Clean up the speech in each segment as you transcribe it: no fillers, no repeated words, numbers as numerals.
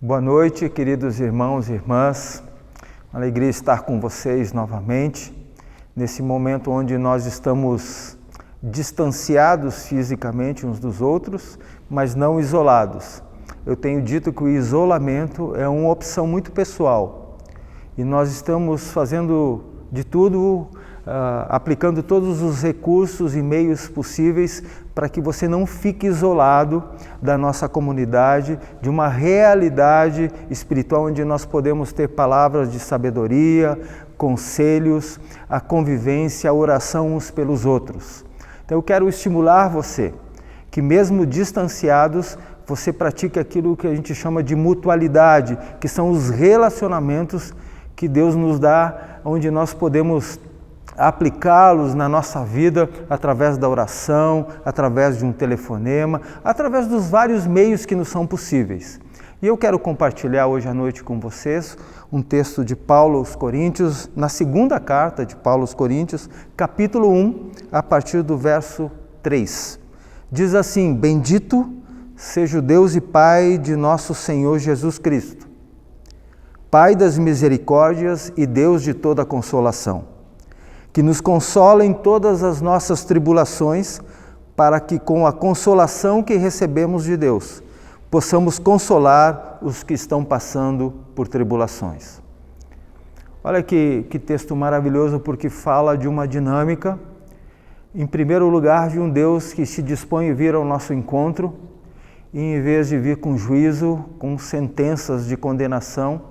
Boa noite, queridos irmãos e irmãs. Uma alegria estar com vocês novamente, nesse momento onde nós estamos distanciados fisicamente uns dos outros, mas não isolados. Eu tenho dito que o isolamento é uma opção muito pessoal e nós estamos fazendo de tudo, aplicando todos os recursos e meios possíveis para que você não fique isolado da nossa comunidade, de uma realidade espiritual onde nós podemos ter palavras de sabedoria, conselhos, a convivência, a oração uns pelos outros. Então eu quero estimular você, que mesmo distanciados, você pratique aquilo que a gente chama de mutualidade, que são os relacionamentos que Deus nos dá, onde nós podemos aplicá-los na nossa vida através da oração, através de um telefonema, através dos vários meios que nos são possíveis. E eu quero compartilhar hoje à noite com vocês um texto de Paulo aos Coríntios, na segunda carta de Paulo aos Coríntios, capítulo 1, a partir do verso 3. Diz assim: Bendito seja o Deus e Pai de nosso Senhor Jesus Cristo, Pai das misericórdias e Deus de toda consolação, que nos consola em todas as nossas tribulações, para que com a consolação que recebemos de Deus, possamos consolar os que estão passando por tribulações. Olha que texto maravilhoso, porque fala de uma dinâmica, em primeiro lugar, de um Deus que se dispõe a vir ao nosso encontro, e em vez de vir com juízo, com sentenças de condenação,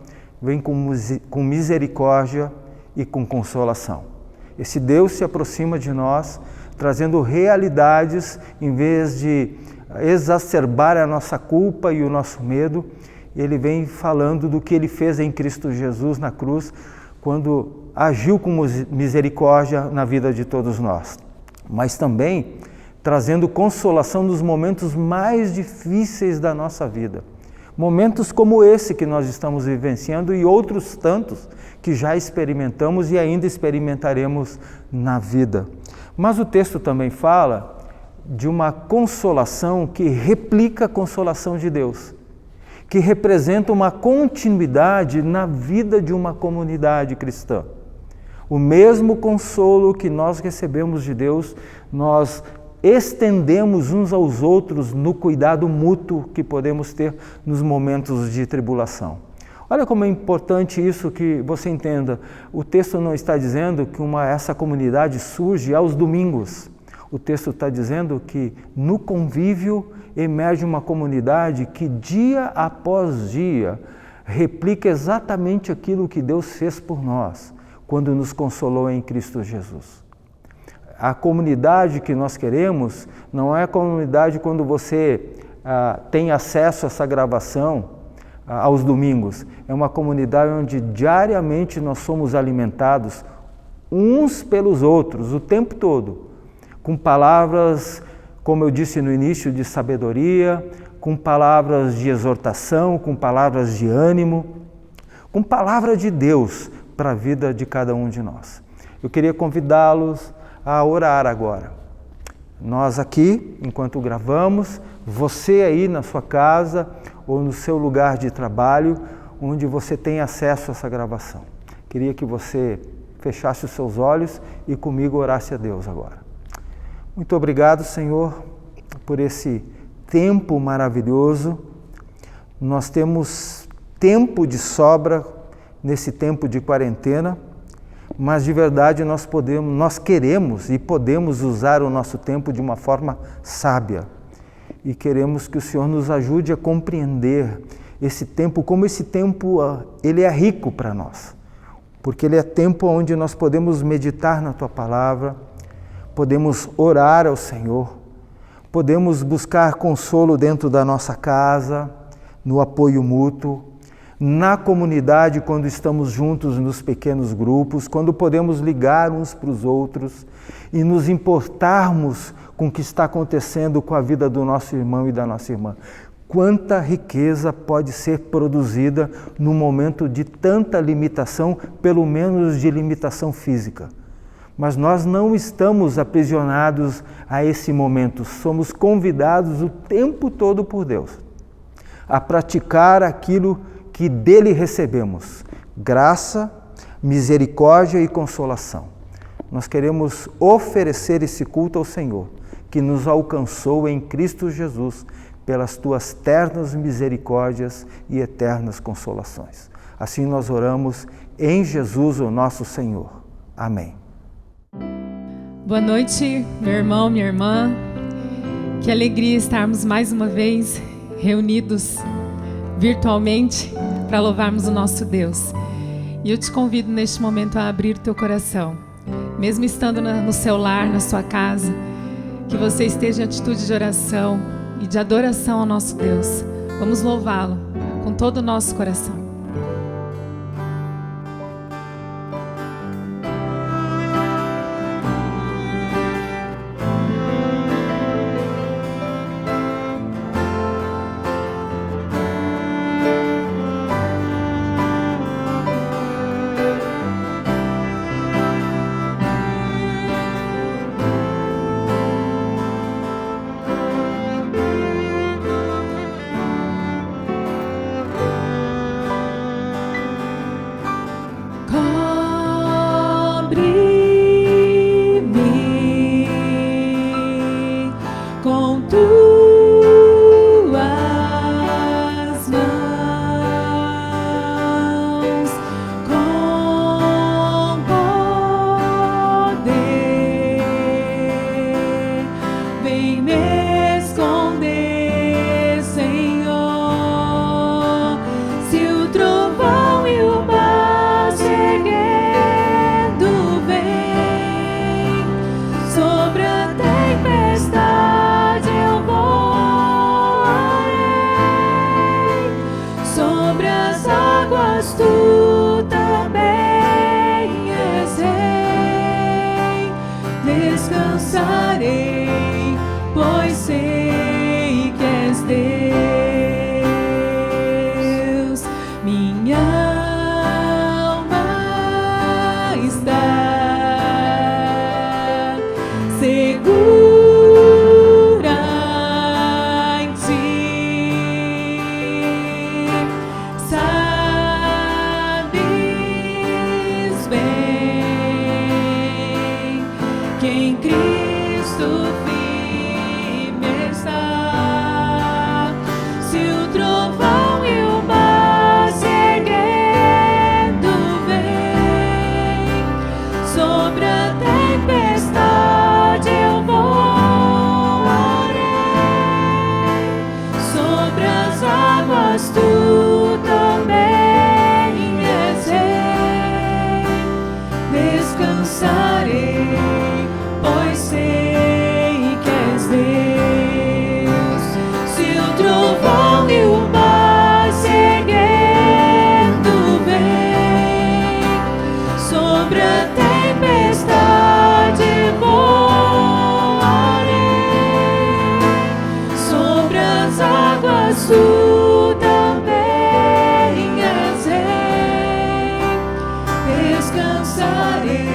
vem com misericórdia e com consolação. Esse Deus se aproxima de nós, trazendo realidades, em vez de exacerbar a nossa culpa e o nosso medo. Ele vem falando do que Ele fez em Cristo Jesus na cruz, quando agiu com misericórdia na vida de todos nós. Mas também trazendo consolação nos momentos mais difíceis da nossa vida. Momentos como esse que nós estamos vivenciando e outros tantos que já experimentamos e ainda experimentaremos na vida. Mas o texto também fala de uma consolação que replica a consolação de Deus, que representa uma continuidade na vida de uma comunidade cristã. O mesmo consolo que nós recebemos de Deus, nós estendemos uns aos outros no cuidado mútuo que podemos ter nos momentos de tribulação. Olha como é importante isso, que você entenda. O texto não está dizendo que essa comunidade surge aos domingos. O texto está dizendo que no convívio emerge uma comunidade que dia após dia replica exatamente aquilo que Deus fez por nós quando nos consolou em Cristo Jesus. A comunidade que nós queremos não é a comunidade quando você tem acesso a essa gravação aos domingos. É uma comunidade onde diariamente nós somos alimentados uns pelos outros, o tempo todo, com palavras, como eu disse no início, de sabedoria, com palavras de exortação, com palavras de ânimo, com palavra de Deus para a vida de cada um de nós. Eu queria convidá-los a orar agora. Nós aqui, enquanto gravamos, você aí na sua casa ou no seu lugar de trabalho, onde você tem acesso a essa gravação. Queria que você fechasse os seus olhos e comigo orasse a Deus agora. Muito obrigado, Senhor, por esse tempo maravilhoso. Nós temos tempo de sobra nesse tempo de quarentena, mas de verdade nós queremos e podemos usar o nosso tempo de uma forma sábia. E queremos que o Senhor nos ajude a compreender esse tempo, como esse tempo ele é rico para nós. Porque ele é tempo onde nós podemos meditar na Tua Palavra, podemos orar ao Senhor, podemos buscar consolo dentro da nossa casa, no apoio mútuo, na comunidade, quando estamos juntos nos pequenos grupos, quando podemos ligar uns para os outros e nos importarmos com o que está acontecendo com a vida do nosso irmão e da nossa irmã. Quanta riqueza pode ser produzida num momento de tanta limitação, pelo menos de limitação física. Mas nós não estamos aprisionados a esse momento, somos convidados o tempo todo por Deus a praticar aquilo que dele recebemos: graça, misericórdia e consolação. Nós queremos oferecer esse culto ao Senhor, que nos alcançou em Cristo Jesus, pelas tuas ternas misericórdias e eternas consolações. Assim nós oramos em Jesus, o nosso Senhor. Amém. Boa noite, meu irmão, minha irmã. Que alegria estarmos mais uma vez reunidos virtualmente para louvarmos o nosso Deus. E eu te convido neste momento a abrir teu coração, mesmo estando no seu lar, na sua casa, que você esteja em atitude de oração e de adoração ao nosso Deus. Vamos louvá-lo com todo o nosso coração. Descansarei, pois sei que és Deus. Minha alma está segura em ti. Sabes bem que em Cristo firme está. Se o trovão e o mar se erguendo vem, sobre a tempestade eu voarei, sobre as águas tu também és rei. Descansarei, pois sei que és Deus. Se o trovão e o mar se erguendo vem, sobre a tempestade voarei, sobre as águas tu também és rei. Descansarei,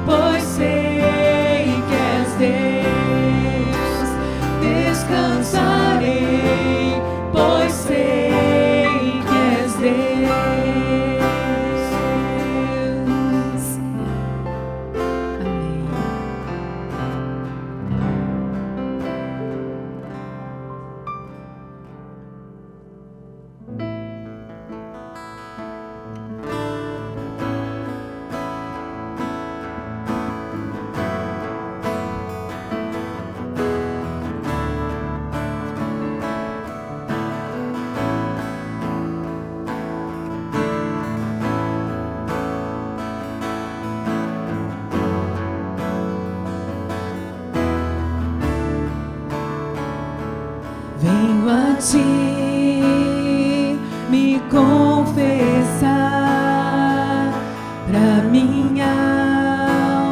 pois sei que és Deus. Descansarei, pois sei que és Deus. Amém. Venho a ti me confessar, pra minha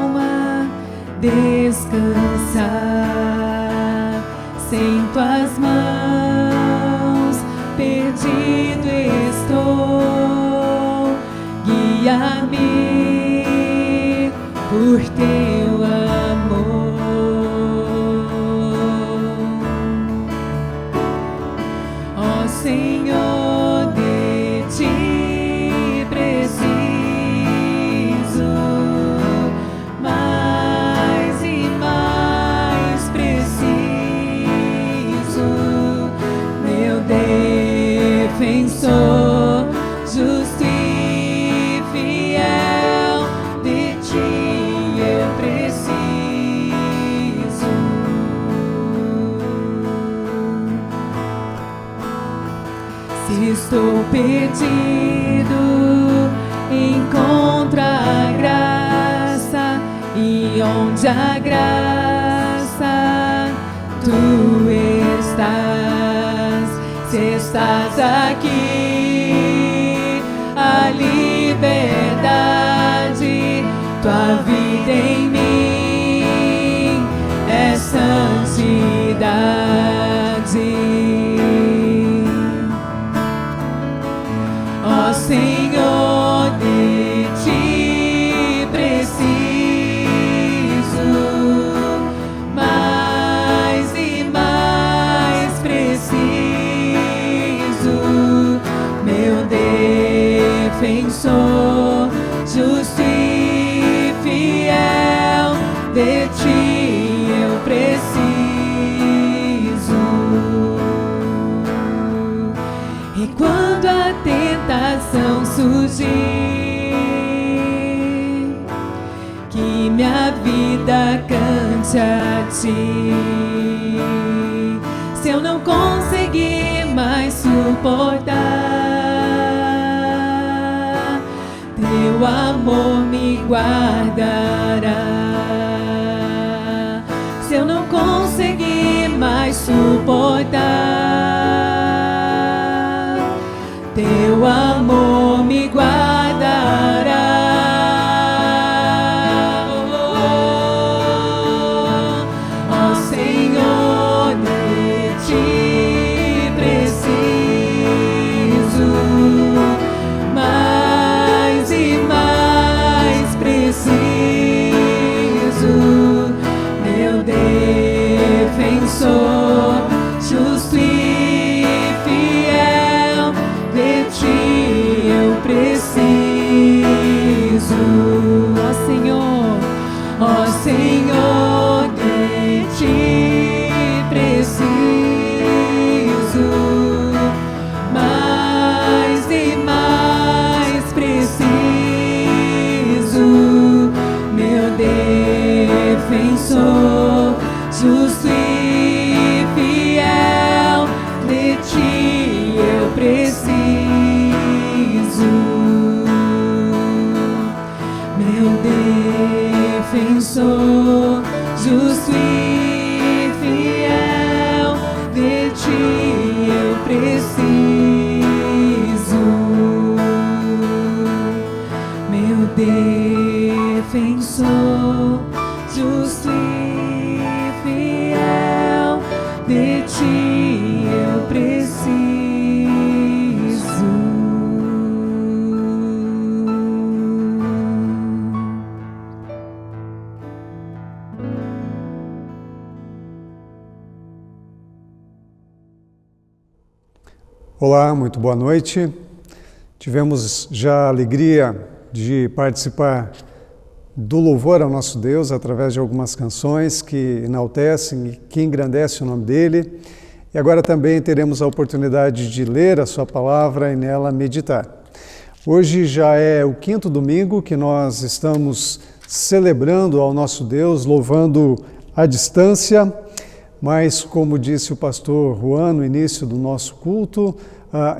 alma descansar. Sem tuas mãos perdido estou, guia-me por teu amor. Ó defensor, justo e fiel, de ti eu preciso. Se estou perdido, encontro a graça, e onde a graça tu estás. Se estás aqui, a liberdade, tua vida em mim é santidade. Ó Senhor, de ti preciso, mais e mais preciso, meu defensor, justo e fiel, de ti eu preciso. E quando a tentação surgir, que minha vida cante a ti. Se eu não conseguir mais suportar, teu amor me guardará. Se eu não conseguir mais suportar, teu amor me guardará. Ó Senhor, de ti preciso, mais e mais preciso, meu defensor, justo e fiel, de ti eu preciso. Ó Senhor, de ti preciso, mais e mais preciso, meu defensor, justo e fiel, de ti eu preciso, meu defensor, justo e fiel, de ti eu preciso, meu defensor, justo e fiel, de ti eu preciso. Olá, muito boa noite. Tivemos já a alegria de participar do louvor ao nosso Deus através de algumas canções que enaltecem e que engrandecem o nome dele. E agora também teremos a oportunidade de ler a sua palavra e nela meditar. Hoje já é o 5º domingo que nós estamos celebrando ao nosso Deus, louvando à distância. Mas, como disse o pastor Juan no início do nosso culto,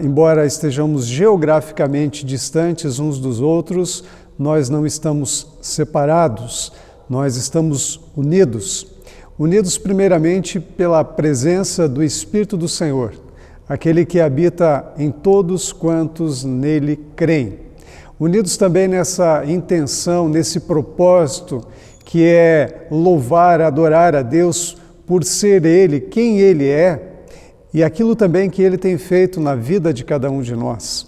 embora estejamos geograficamente distantes uns dos outros, nós não estamos separados, nós estamos unidos. Unidos primeiramente pela presença do Espírito do Senhor, aquele que habita em todos quantos nele creem. Unidos também nessa intenção, nesse propósito, que é louvar, adorar a Deus por ser Ele, quem Ele é, e aquilo também que Ele tem feito na vida de cada um de nós.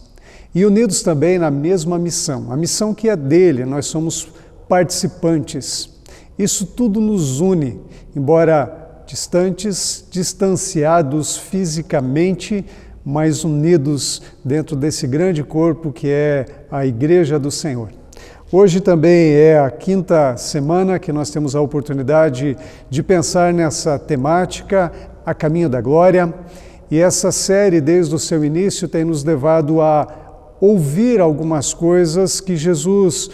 E unidos também na mesma missão, a missão que é dele, nós somos participantes. Isso tudo nos une, embora distantes, distanciados fisicamente, mas unidos dentro desse grande corpo que é a Igreja do Senhor. Hoje também é a 5ª semana que nós temos a oportunidade de pensar nessa temática, a caminho da glória, E essa série, desde o seu início, tem nos levado a ouvir algumas coisas que Jesus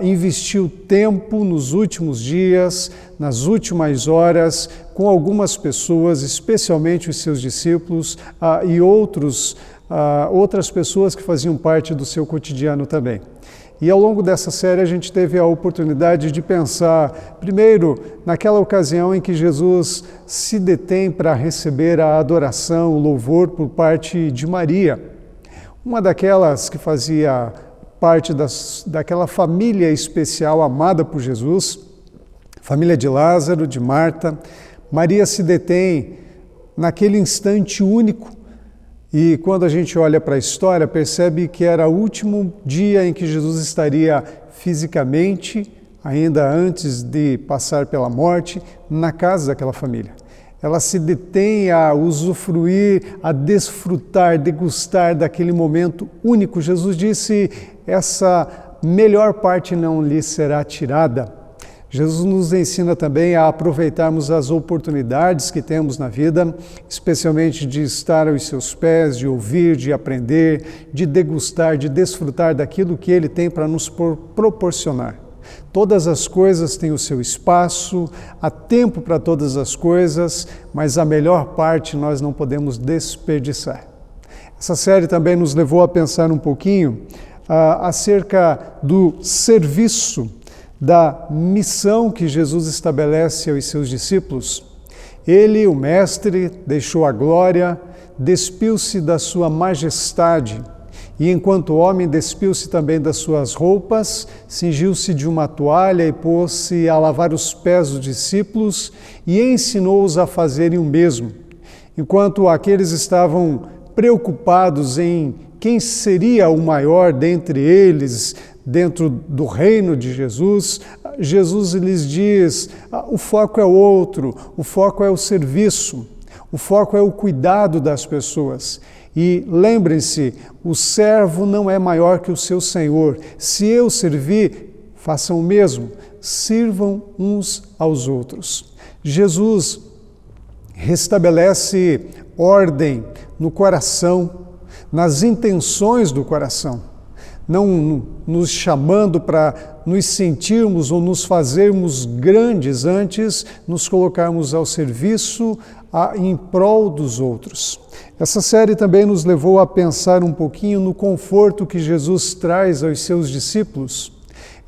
investiu tempo nos últimos dias, nas últimas horas, com algumas pessoas, especialmente os seus discípulos e outras pessoas que faziam parte do seu cotidiano também. E ao longo dessa série a gente teve a oportunidade de pensar, primeiro, naquela ocasião em que Jesus se detém para receber a adoração, o louvor por parte de Maria, uma daquelas que fazia parte daquela família especial amada por Jesus, família de Lázaro, de Marta. Maria se detém naquele instante único e quando a gente olha para a história, percebe que era o último dia em que Jesus estaria fisicamente, ainda antes de passar pela morte, na casa daquela família. Ela se detém a usufruir, a desfrutar, degustar daquele momento único. Jesus disse, essa melhor parte não lhe será tirada. Jesus nos ensina também a aproveitarmos as oportunidades que temos na vida, especialmente de estar aos seus pés, de ouvir, de aprender, de degustar, de desfrutar daquilo que Ele tem para nos proporcionar. Todas as coisas têm o seu espaço, há tempo para todas as coisas, mas a melhor parte nós não podemos desperdiçar. Essa série também nos levou a pensar um pouquinho acerca do serviço, da missão que Jesus estabelece aos seus discípulos. Ele, o Mestre, deixou a glória, despiu-se da sua majestade, e enquanto homem despiu-se também das suas roupas, cingiu-se de uma toalha e pôs-se a lavar os pés dos discípulos e ensinou-os a fazerem o mesmo. Enquanto aqueles estavam preocupados em quem seria o maior dentre eles, dentro do reino de Jesus, Jesus lhes diz, o foco é outro, o foco é o serviço, o foco é o cuidado das pessoas. E lembrem-se, o servo não é maior que o seu Senhor. Se eu servir, façam o mesmo, sirvam uns aos outros. Jesus restabelece ordem no coração, nas intenções do coração, não nos chamando para nos sentirmos ou nos fazermos grandes, antes nos colocarmos ao serviço em prol dos outros. Essa série também nos levou a pensar um pouquinho no conforto que Jesus traz aos seus discípulos.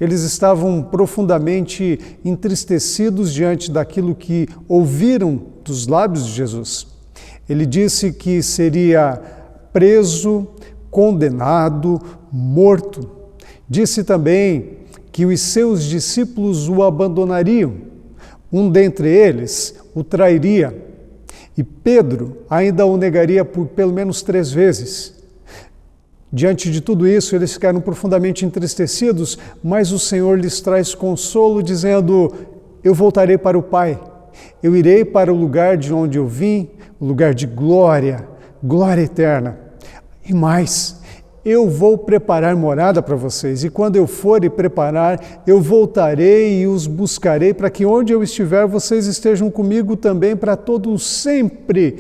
Eles estavam profundamente entristecidos diante daquilo que ouviram dos lábios de Jesus. Ele disse que seria preso, condenado, morto. Disse também que os seus discípulos o abandonariam. Um dentre eles o trairia. E Pedro ainda o negaria por pelo menos 3 vezes. Diante de tudo isso, eles ficaram profundamente entristecidos, mas o Senhor lhes traz consolo, dizendo, eu voltarei para o Pai. Eu irei para o lugar de onde eu vim, o lugar de glória, glória eterna. E mais, eu vou preparar morada para vocês, e quando eu for e preparar, eu voltarei e os buscarei, para que onde eu estiver, vocês estejam comigo também para todo sempre.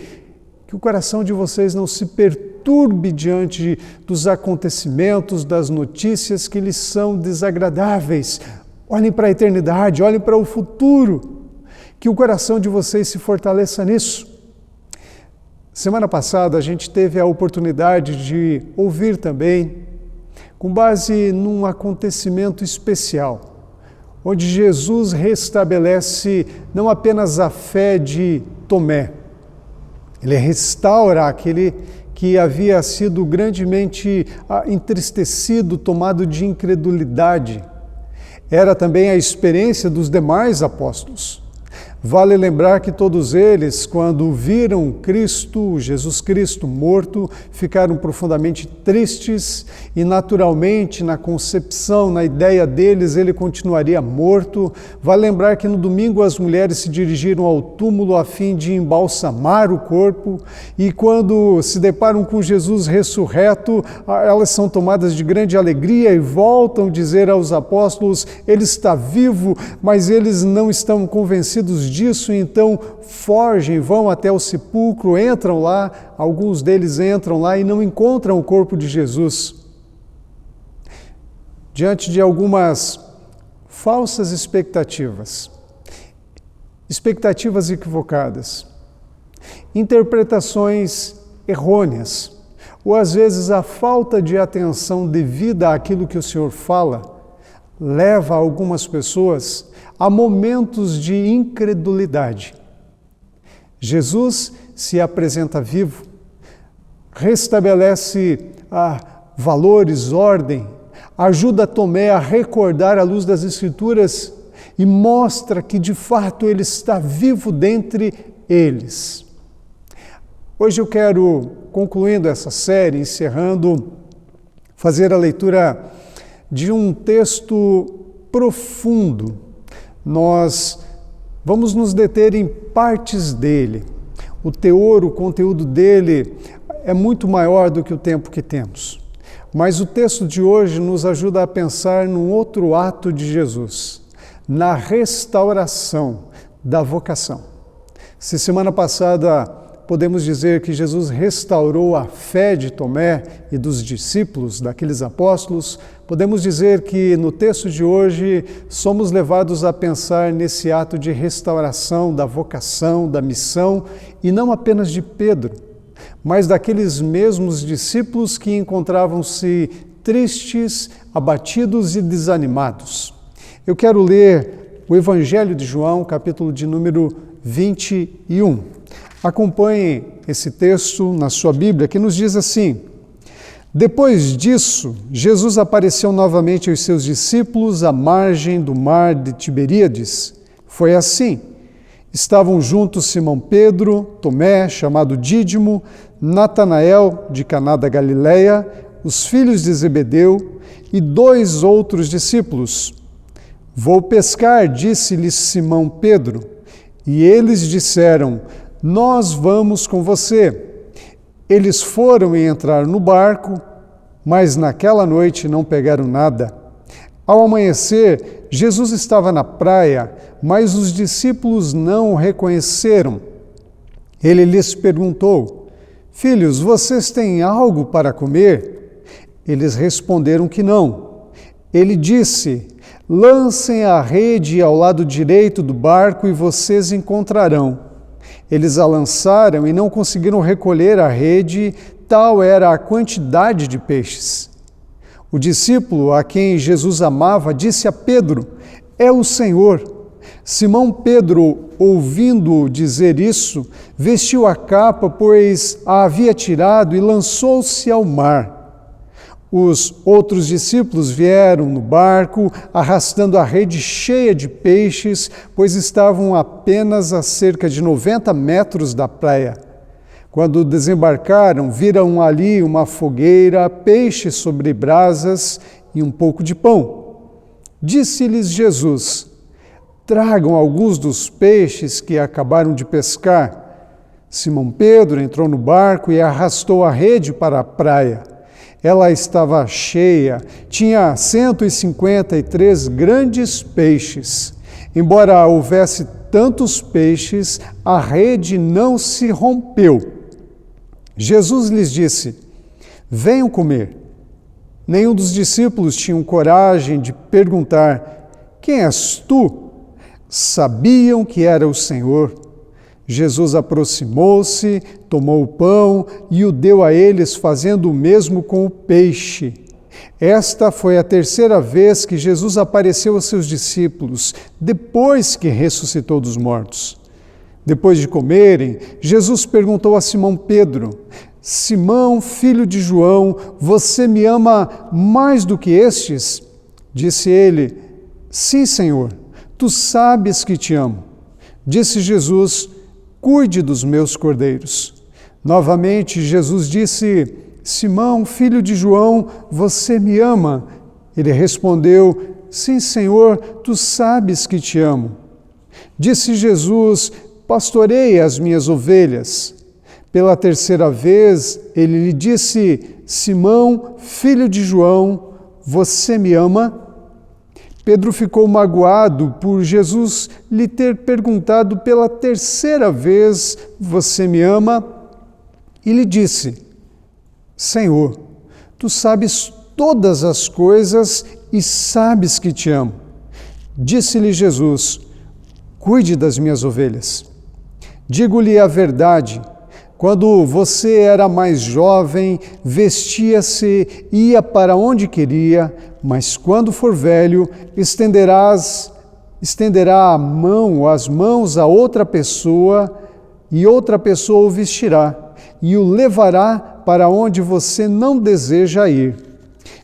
Que o coração de vocês não se perturbe diante dos acontecimentos, das notícias que lhes são desagradáveis. Olhem para a eternidade, olhem para o futuro. Que o coração de vocês se fortaleça nisso. Semana passada a gente teve a oportunidade de ouvir também, com base num acontecimento especial, onde Jesus restabelece não apenas a fé de Tomé, ele restaura aquele que havia sido grandemente entristecido, tomado de incredulidade. Era também a experiência dos demais apóstolos. Vale lembrar que todos eles, quando viram Cristo, Jesus Cristo morto, ficaram profundamente tristes e naturalmente na concepção, na ideia deles, ele continuaria morto. Vale lembrar que no domingo as mulheres se dirigiram ao túmulo a fim de embalsamar o corpo e quando se deparam com Jesus ressurreto, elas são tomadas de grande alegria e voltam a dizer aos apóstolos, ele está vivo, mas eles não estão convencidos disso, então fogem, vão até o sepulcro, entram lá, alguns deles entram lá e não encontram o corpo de Jesus. Diante de algumas falsas expectativas equivocadas, interpretações errôneas, ou às vezes a falta de atenção devida àquilo que o Senhor fala, leva algumas pessoas a momentos de incredulidade. Jesus se apresenta vivo, restabelece valores, ordem, ajuda Tomé a recordar à luz das Escrituras e mostra que de fato ele está vivo dentre eles. Hoje eu quero, concluindo essa série, encerrando, fazer a leitura de um texto profundo. Nós vamos nos deter em partes dele. O teor, o conteúdo dele é muito maior do que o tempo que temos. Mas o texto de hoje nos ajuda a pensar num outro ato de Jesus, na restauração da vocação. Se semana passada podemos dizer que Jesus restaurou a fé de Tomé e dos discípulos, daqueles apóstolos, podemos dizer que no texto de hoje somos levados a pensar nesse ato de restauração da vocação, da missão, e não apenas de Pedro, mas daqueles mesmos discípulos que encontravam-se tristes, abatidos e desanimados. Eu quero ler o Evangelho de João, capítulo de número 21. Acompanhe esse texto na sua Bíblia, que nos diz assim: Depois disso, Jesus apareceu novamente aos seus discípulos à margem do mar de Tiberíades. Foi assim: estavam juntos Simão Pedro, Tomé, chamado Dídimo, Natanael, de Caná da Galileia, os filhos de Zebedeu e 2 outros discípulos. Vou pescar, disse-lhes Simão Pedro. E eles disseram: Nós vamos com você. Eles foram e entraram no barco, mas naquela noite não pegaram nada. Ao amanhecer, Jesus estava na praia, mas os discípulos não o reconheceram. Ele lhes perguntou: Filhos, vocês têm algo para comer? Eles responderam que não. Ele disse: Lancem a rede ao lado direito do barco e vocês encontrarão. Eles a lançaram e não conseguiram recolher a rede, tal era a quantidade de peixes. O discípulo a quem Jesus amava disse a Pedro: É o Senhor. Simão Pedro, ouvindo dizer isso, vestiu a capa, pois a havia tirado, e lançou-se ao mar. Os outros discípulos vieram no barco, arrastando a rede cheia de peixes, pois estavam apenas a cerca de 90 metros da praia. Quando desembarcaram, viram ali uma fogueira, peixes sobre brasas e um pouco de pão. Disse-lhes Jesus: Tragam alguns dos peixes que acabaram de pescar. Simão Pedro entrou no barco e arrastou a rede para a praia. Ela estava cheia, tinha 153 grandes peixes. Embora houvesse tantos peixes, a rede não se rompeu. Jesus lhes disse: Venham comer. Nenhum dos discípulos tinha coragem de perguntar: Quem és tu? Sabiam que era o Senhor. Jesus aproximou-se, tomou o pão e o deu a eles, fazendo o mesmo com o peixe. Esta foi a 3ª vez que Jesus apareceu aos seus discípulos, depois que ressuscitou dos mortos. Depois de comerem, Jesus perguntou a Simão Pedro: Simão, filho de João, você me ama mais do que estes? Disse ele: Sim, Senhor, tu sabes que te amo. Disse Jesus: Cuide dos meus cordeiros. Novamente, Jesus disse: Simão, filho de João, você me ama? Ele respondeu: Sim, Senhor, tu sabes que te amo. Disse Jesus: Pastorei as minhas ovelhas. Pela 3ª vez, ele lhe disse: Simão, filho de João, você me ama? Pedro ficou magoado por Jesus lhe ter perguntado pela terceira vez: você me ama? E lhe disse: Senhor, tu sabes todas as coisas e sabes que te amo. Disse-lhe Jesus: cuide das minhas ovelhas. Digo-lhe a verdade, quando você era mais jovem, vestia-se, ia para onde queria, mas quando for velho, estenderá as mãos a outra pessoa, e outra pessoa o vestirá, e o levará para onde você não deseja ir.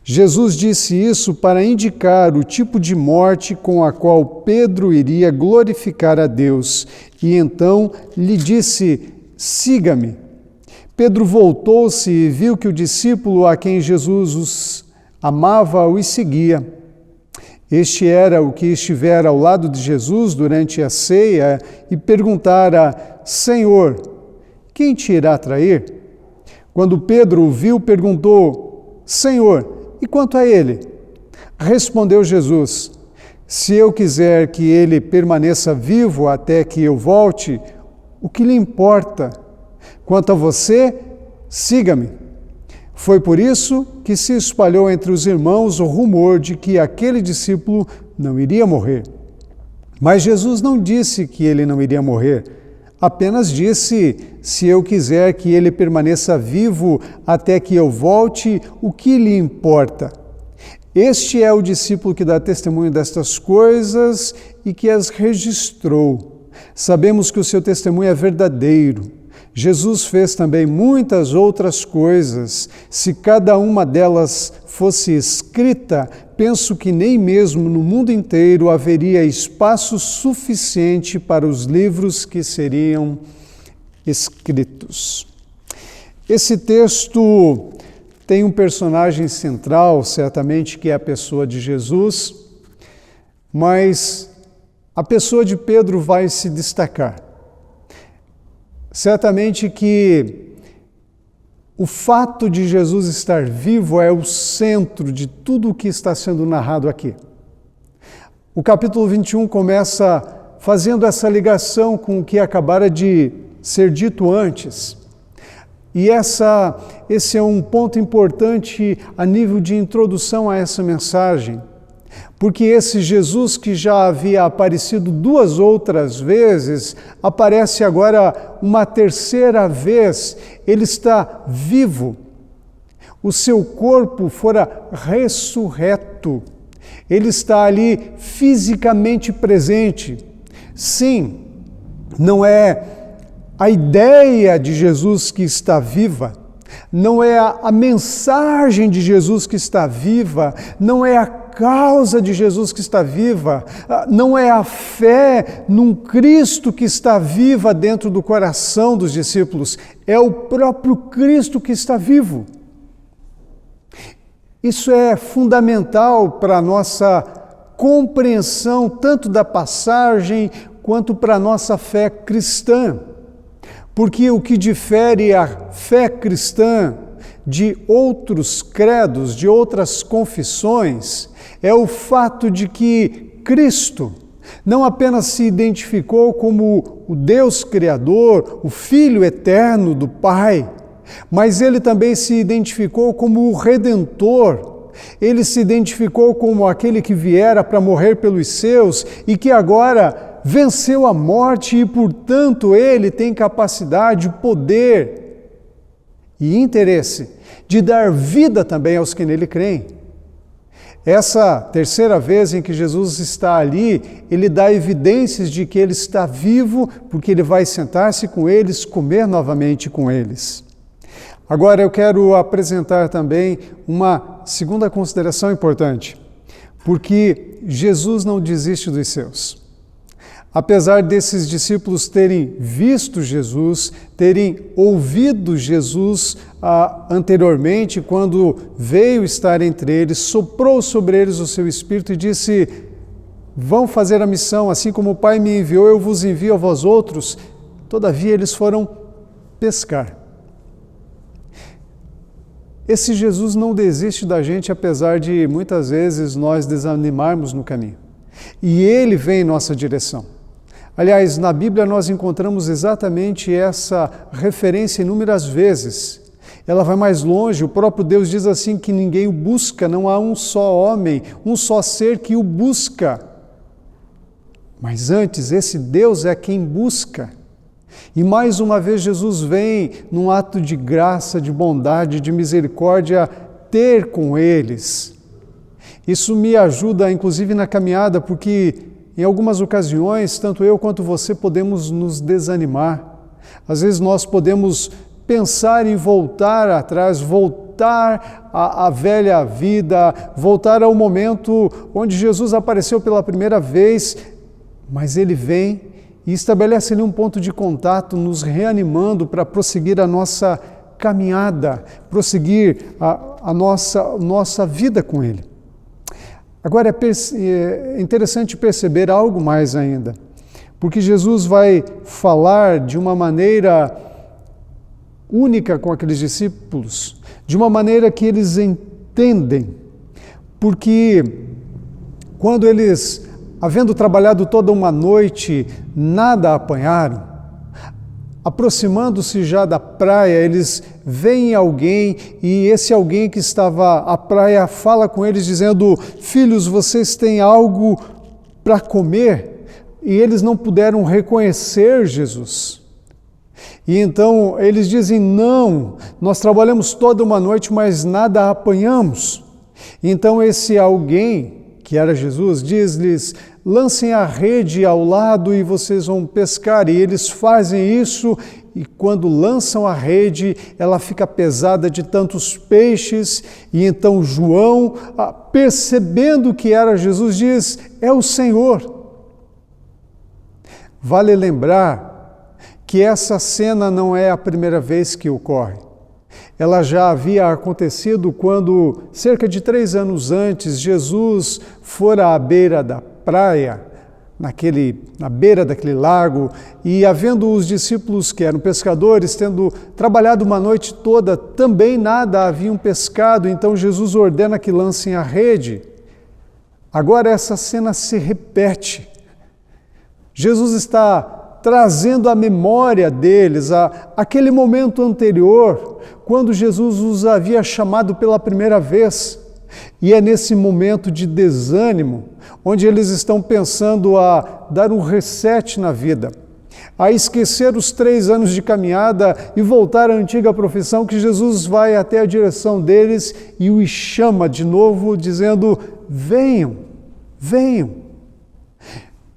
Jesus disse isso para indicar o tipo de morte com a qual Pedro iria glorificar a Deus. E então lhe disse: siga-me. Pedro voltou-se e viu que o discípulo a quem Jesus amava os seguia. Este era o que estivera ao lado de Jesus durante a ceia e perguntara: Senhor, quem te irá trair? Quando Pedro o viu, perguntou: Senhor, e quanto a ele? Respondeu Jesus: se eu quiser que ele permaneça vivo até que eu volte, o que lhe importa? Quanto a você, siga-me. Foi por isso que se espalhou entre os irmãos o rumor de que aquele discípulo não iria morrer. Mas Jesus não disse que ele não iria morrer, apenas disse: se eu quiser que ele permaneça vivo até que eu volte, o que lhe importa? Este é o discípulo que dá testemunho destas coisas e que as registrou. Sabemos que o seu testemunho é verdadeiro. Jesus fez também muitas outras coisas. Se cada uma delas fosse escrita, penso que nem mesmo no mundo inteiro haveria espaço suficiente para os livros que seriam escritos. Esse texto tem um personagem central, certamente, que é a pessoa de Jesus, mas a pessoa de Pedro vai se destacar. Certamente que o fato de Jesus estar vivo é o centro de tudo o que está sendo narrado aqui. O capítulo 21 começa fazendo essa ligação com o que acabara de ser dito antes. E esse é um ponto importante a nível de introdução a essa mensagem, porque esse Jesus que já havia aparecido 2 outras vezes, aparece agora uma terceira vez. Ele está vivo. O seu corpo fora ressurreto. Ele está ali fisicamente presente. Sim, não é a ideia de Jesus que está viva, não é a mensagem de Jesus que está viva, não é a causa de Jesus que está viva, não é a fé num Cristo que está viva dentro do coração dos discípulos, é o próprio Cristo que está vivo. Isso é fundamental para a nossa compreensão tanto da passagem quanto para a nossa fé cristã. Porque o que difere a fé cristã de outros credos, de outras confissões, é o fato de que Cristo não apenas se identificou como o Deus Criador, o Filho eterno do Pai, mas ele também se identificou como o Redentor. Ele se identificou como aquele que viera para morrer pelos seus e que agora venceu a morte e, portanto, ele tem capacidade, poder e interesse de dar vida também aos que nele creem. Essa terceira vez em que Jesus está ali, ele dá evidências de que ele está vivo, porque ele vai sentar-se com eles, comer novamente com eles. Agora eu quero apresentar também uma segunda consideração importante, porque Jesus não desiste dos seus. Apesar desses discípulos terem visto Jesus, terem ouvido Jesus anteriormente, quando veio estar entre eles, soprou sobre eles o seu Espírito e disse: vão fazer a missão, assim como o Pai me enviou, eu vos envio a vós outros. Todavia eles foram pescar. esse Jesus não desiste da gente, apesar de muitas vezes nós desanimarmos no caminho. E Ele vem em nossa direção. Aliás, na Bíblia nós encontramos exatamente essa referência inúmeras vezes. Ela vai mais longe, o próprio Deus diz assim que ninguém o busca, não há um só homem, um só ser que o busca. Mas antes, esse Deus é quem busca. E mais uma vez Jesus vem num ato de graça, de bondade, de misericórdia, ter com eles. Isso me ajuda, inclusive, na caminhada, porque em algumas ocasiões, tanto eu quanto você podemos nos desanimar. Às vezes nós podemos pensar em voltar atrás, voltar à velha vida, voltar ao momento onde Jesus apareceu pela primeira vez, mas Ele vem e estabelece ali um ponto de contato, nos reanimando para prosseguir a nossa caminhada, prosseguir a nossa vida com Ele. Agora é interessante perceber algo mais ainda, porque Jesus vai falar de uma maneira única com aqueles discípulos, de uma maneira que eles entendem, porque quando eles, havendo trabalhado toda uma noite, nada apanharam, aproximando-se já da praia, eles veem alguém e esse alguém que estava à praia fala com eles dizendo: filhos, vocês têm algo para comer? E eles não puderam reconhecer Jesus. E então eles dizem: não, nós trabalhamos toda uma noite, mas nada apanhamos. Então esse alguém, que era Jesus, diz-lhes: lancem a rede ao lado e vocês vão pescar. E eles fazem isso, e quando lançam a rede, ela fica pesada de tantos peixes. E então João, percebendo que era Jesus, diz: é o Senhor. Vale lembrar que essa cena não é a primeira vez que ocorre. Ela já havia acontecido quando, cerca de 3 anos antes, Jesus fora à beira da praia, na beira daquele lago, e havendo os discípulos que eram pescadores, tendo trabalhado uma noite toda, também nada haviam pescado, então Jesus ordena que lancem a rede. Agora essa cena se repete. Jesus está trazendo à memória deles aquele momento anterior, quando Jesus os havia chamado pela primeira vez. E é nesse momento de desânimo, onde eles estão pensando a dar um reset na vida, a esquecer os 3 anos de caminhada e voltar à antiga profissão, que Jesus vai até a direção deles e os chama de novo, dizendo: venham, venham.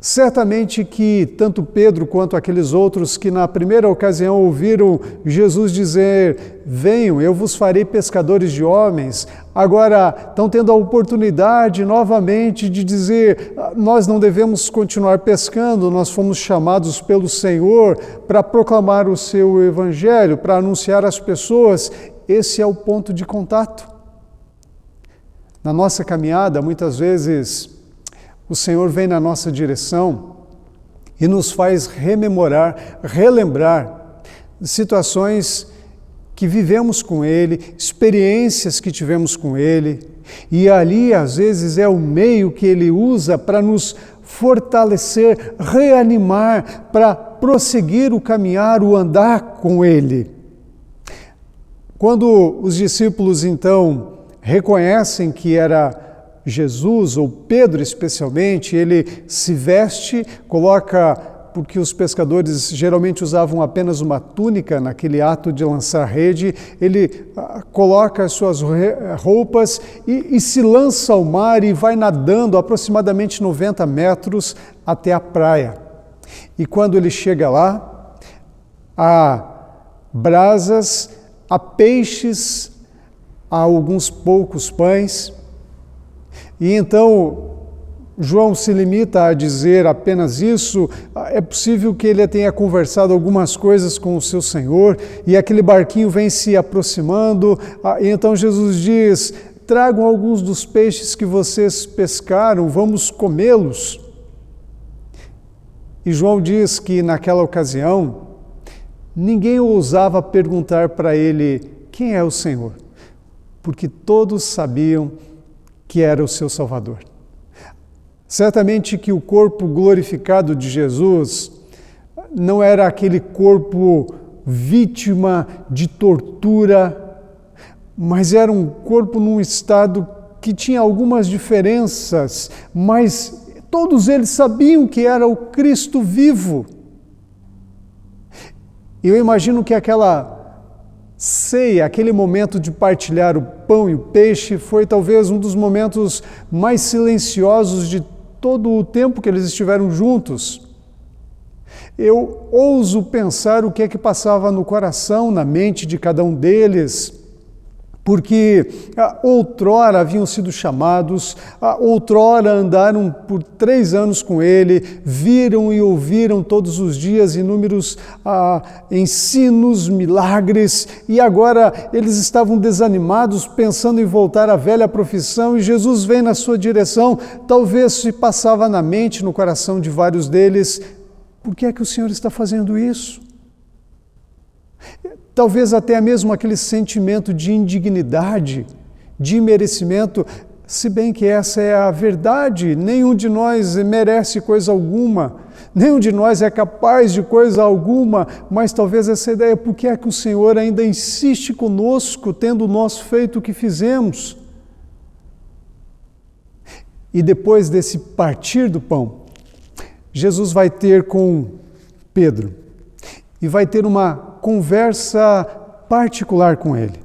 Certamente que tanto Pedro quanto aqueles outros que na primeira ocasião ouviram Jesus dizer: venham, eu vos farei pescadores de homens, agora estão tendo a oportunidade novamente de dizer: nós não devemos continuar pescando, nós fomos chamados pelo Senhor para proclamar o seu evangelho, para anunciar às pessoas. Esse é o ponto de contato. Na nossa caminhada, muitas vezes, o Senhor vem na nossa direção e nos faz rememorar, relembrar situações que vivemos com Ele, experiências que tivemos com Ele, e ali às vezes é o meio que Ele usa para nos fortalecer, reanimar, para prosseguir o caminhar, o andar com Ele. Quando os discípulos então reconhecem que era Jesus, ou Pedro especialmente, ele se veste, coloca, porque os pescadores geralmente usavam apenas uma túnica naquele ato de lançar rede, ele coloca as suas roupas e se lança ao mar e vai nadando aproximadamente 90 metros até a praia. E quando ele chega lá, há brasas, há peixes, há alguns poucos pães. E então, João se limita a dizer apenas isso. É possível que ele tenha conversado algumas coisas com o seu Senhor, e aquele barquinho vem se aproximando, e então Jesus diz: tragam alguns dos peixes que vocês pescaram, vamos comê-los. E João diz que naquela ocasião, ninguém ousava perguntar para ele: quem é o Senhor? porque todos sabiam que era o seu Salvador. Certamente que o corpo glorificado de Jesus não era aquele corpo vítima de tortura, mas era um corpo num estado que tinha algumas diferenças, mas todos eles sabiam que era o Cristo vivo. Eu imagino que aquela ceia, aquele momento de partilhar o pão e o peixe, foi talvez um dos momentos mais silenciosos de todo o tempo que eles estiveram juntos. Eu ouso pensar o que é que passava no coração, na mente de cada um deles, porque outrora haviam sido chamados, outrora andaram por 3 anos com ele, viram e ouviram todos os dias inúmeros ensinos, milagres, e agora eles estavam desanimados, pensando em voltar à velha profissão, e Jesus vem na sua direção. Talvez se passava na mente, no coração de vários deles: por que é que o Senhor está fazendo isso? Talvez até mesmo aquele sentimento de indignidade, de merecimento, se bem que essa é a verdade. Nenhum de nós merece coisa alguma, nenhum de nós é capaz de coisa alguma, mas talvez essa ideia: por que é que o Senhor ainda insiste conosco, tendo nós feito o que fizemos? E depois desse partir do pão, Jesus vai ter com Pedro e vai ter uma conversa particular com ele.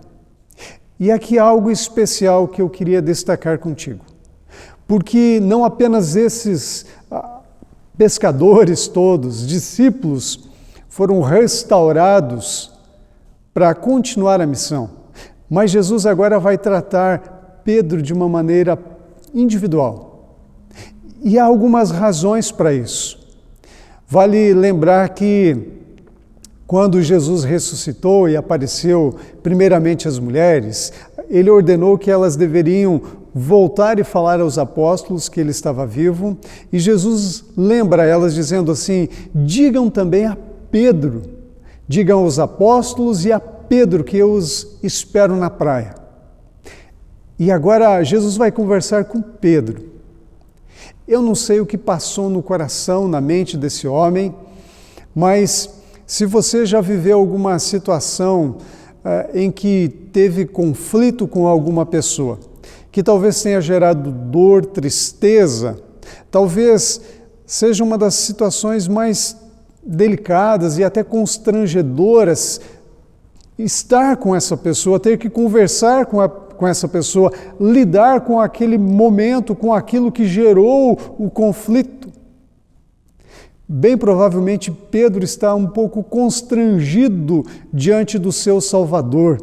E aqui há algo especial que eu queria destacar contigo, porque não apenas esses pescadores todos, discípulos, foram restaurados para continuar a missão, mas Jesus agora vai tratar Pedro de uma maneira individual. E há algumas razões para isso. Vale lembrar que quando Jesus ressuscitou e apareceu primeiramente às mulheres, ele ordenou que elas deveriam voltar e falar aos apóstolos que ele estava vivo, e Jesus lembra elas dizendo assim: digam também a Pedro, digam aos apóstolos e a Pedro que eu os espero na praia. E agora Jesus vai conversar com Pedro. Eu não sei o que passou no coração, na mente desse homem, mas se você já viveu alguma situação em que teve conflito com alguma pessoa, que talvez tenha gerado dor, tristeza, talvez seja uma das situações mais delicadas e até constrangedoras, estar com essa pessoa, ter que conversar com essa pessoa, lidar com aquele momento, com aquilo que gerou o conflito. Bem provavelmente Pedro está um pouco constrangido diante do seu Salvador.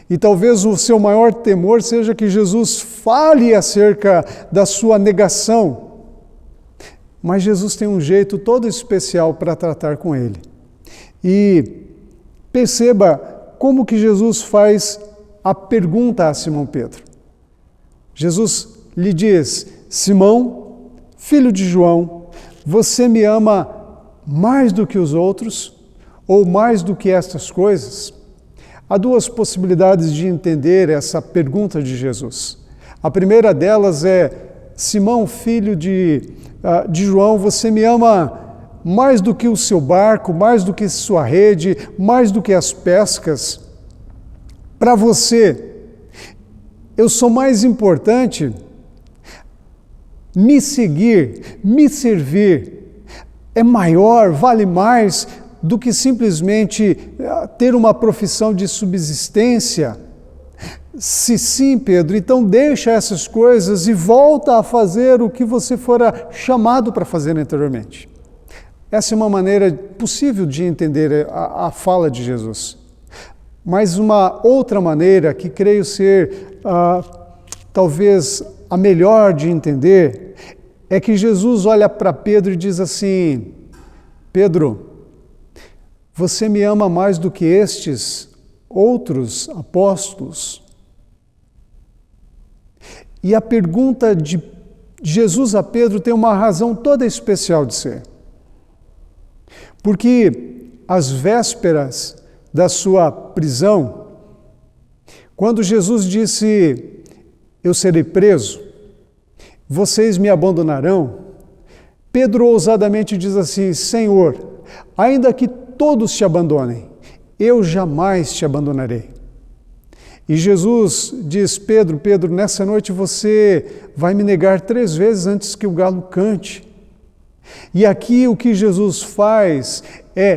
E talvez o seu maior temor seja que Jesus fale acerca da sua negação. Mas Jesus tem um jeito todo especial para tratar com ele. E perceba como que Jesus faz a pergunta a Simão Pedro. Jesus lhe diz: Simão, filho de João, você me ama mais do que os outros ou mais do que estas coisas? Há 2 possibilidades de entender essa pergunta de Jesus. A primeira delas é: Simão, filho de João, você me ama mais do que o seu barco, mais do que sua rede, mais do que as pescas? Para você, eu sou mais importante? Me seguir, me servir, é maior, vale mais do que simplesmente ter uma profissão de subsistência? Se sim, Pedro, então deixa essas coisas e volta a fazer o que você fora chamado para fazer anteriormente. Essa é uma maneira possível de entender a fala de Jesus. Mas uma outra maneira, que creio ser talvez a melhor de entender, é que Jesus olha para Pedro e diz assim: Pedro, você me ama mais do que estes outros apóstolos? E a pergunta de Jesus a Pedro tem uma razão toda especial de ser. Porque às vésperas da sua prisão, Quando Jesus disse, eu serei preso, vocês me abandonarão, Pedro ousadamente diz assim, Senhor, ainda que todos te abandonem, eu jamais te abandonarei. E Jesus diz, Pedro, nessa noite você vai me negar 3 vezes antes que o galo cante. E aqui o que Jesus faz é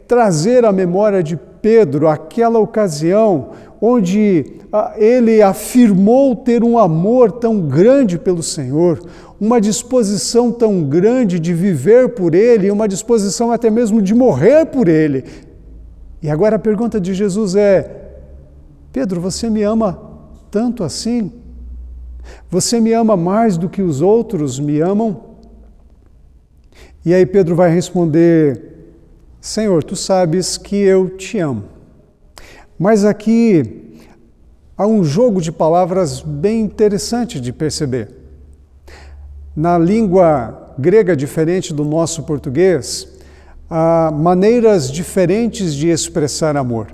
trazer à memória de Pedro aquela ocasião onde ele afirmou ter um amor tão grande pelo Senhor, uma disposição tão grande de viver por Ele, uma disposição até mesmo de morrer por Ele. E agora a pergunta de Jesus é, Pedro, você me ama tanto assim? Você me ama mais do que os outros me amam? E aí Pedro vai responder, Senhor, tu sabes que eu te amo. Mas aqui há um jogo de palavras bem interessante de perceber. Na língua grega diferente do nosso português, há maneiras diferentes de expressar amor.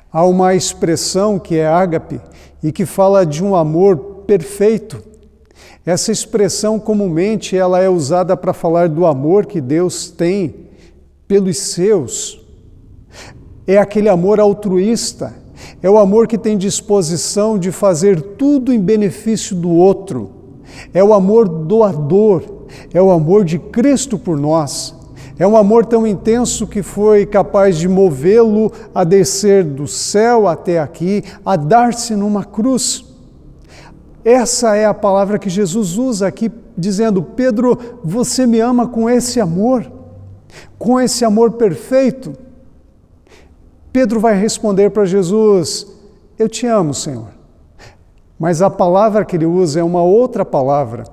Há uma expressão que é ágape e que fala de um amor perfeito. Essa expressão comumente ela é usada para falar do amor que Deus tem pelos seus. É aquele amor altruísta, é o amor que tem disposição de fazer tudo em benefício do outro. É o amor doador, é o amor de Cristo por nós. É um amor tão intenso que foi capaz de movê-lo a descer do céu até aqui, a dar-se numa cruz. Essa é a palavra que Jesus usa aqui, dizendo, Pedro, você me ama com esse amor perfeito. Pedro vai responder para Jesus, eu te amo, Senhor. Mas a palavra que ele usa é uma outra palavra.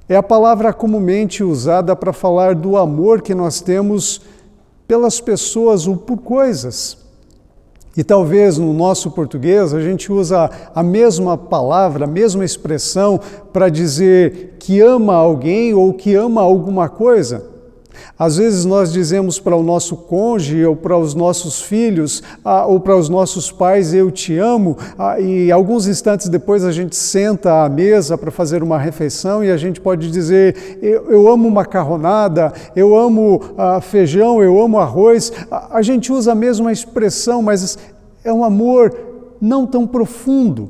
É a palavra comumente usada para falar do amor que nós temos pelas pessoas ou por coisas. E talvez no nosso português a gente usa a mesma palavra, a mesma expressão para dizer que ama alguém ou que ama alguma coisa. Às vezes nós dizemos para o nosso cônjuge ou para os nossos filhos ou para os nossos pais, eu te amo, e alguns instantes depois a gente senta à mesa para fazer uma refeição e a gente pode dizer, eu amo macarronada, eu amo feijão, eu amo arroz. A gente usa a mesma expressão, mas é um amor não tão profundo.